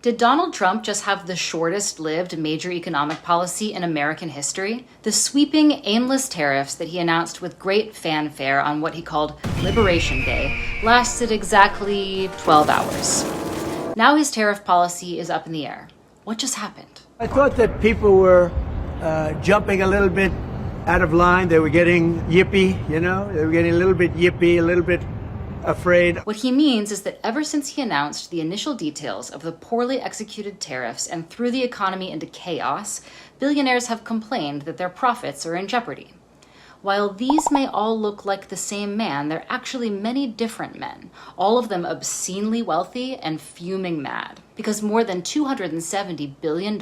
Did Donald Trump just have the shortest lived major economic policy in American history? The sweeping, aimless tariffs that he announced with great fanfare on what he called Liberation Day lasted exactly 12 hours. Now his tariff policy is up in the air. What just happened? I thought that people were jumping a little bit out of line. They were getting yippy, They were getting a little bit yippy, a little bit afraid. What he means is that ever since he announced the initial details of the poorly executed tariffs and threw the economy into chaos, billionaires have complained that their profits are in jeopardy. While these may all look like the same man, they're actually many different men, all of them obscenely wealthy and fuming mad, because more than $270 billion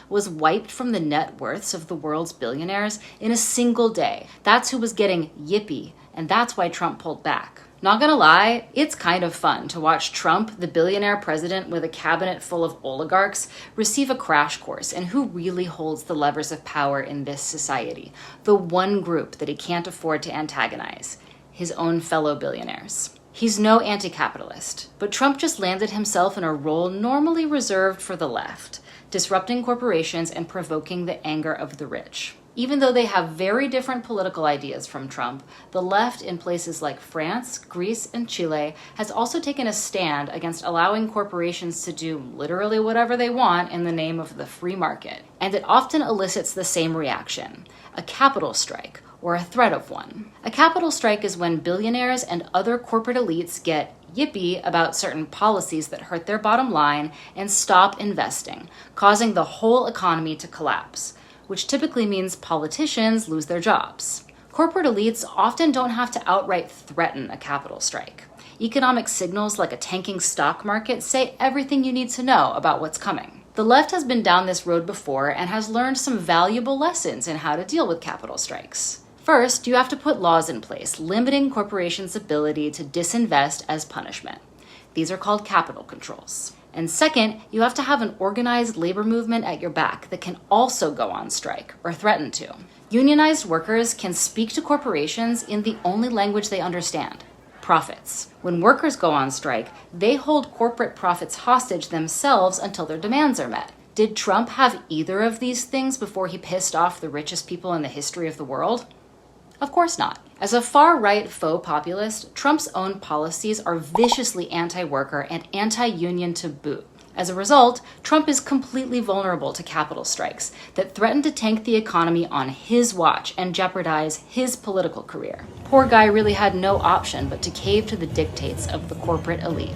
was wiped from the net worths of the world's billionaires in a single day. That's who was getting yippy, and that's why Trump pulled back. Not gonna lie, it's kind of fun to watch Trump, the billionaire president with a cabinet full of oligarchs, receive a crash course in who really holds the levers of power in this society, the one group that he can't afford to antagonize, his own fellow billionaires. He's no anti-capitalist, but Trump just landed himself in a role normally reserved for the left, disrupting corporations and provoking the anger of the rich. Even though they have very different political ideas from Trump, the left in places like France, Greece, and Chile has also taken a stand against allowing corporations to do literally whatever they want in the name of the free market. And it often elicits the same reaction: a capital strike, or a threat of one. A capital strike is when billionaires and other corporate elites get yippy about certain policies that hurt their bottom line and stop investing, causing the whole economy to collapse, which typically means politicians lose their jobs. Corporate elites often don't have to outright threaten a capital strike. Economic signals like a tanking stock market say everything you need to know about what's coming. The left has been down this road before and has learned some valuable lessons in how to deal with capital strikes. First, you have to put laws in place limiting corporations' ability to disinvest as punishment. These are called capital controls. And second, you have to have an organized labor movement at your back that can also go on strike or threaten to. Unionized workers can speak to corporations in the only language they understand: profits. When workers go on strike, they hold corporate profits hostage themselves until their demands are met. Did Trump have either of these things before he pissed off the richest people in the history of the world? Of course not. As a far-right faux populist, Trump's own policies are viciously anti-worker and anti-union to boot. As a result, Trump is completely vulnerable to capital strikes that threaten to tank the economy on his watch and jeopardize his political career. Poor guy really had no option but to cave to the dictates of the corporate elite.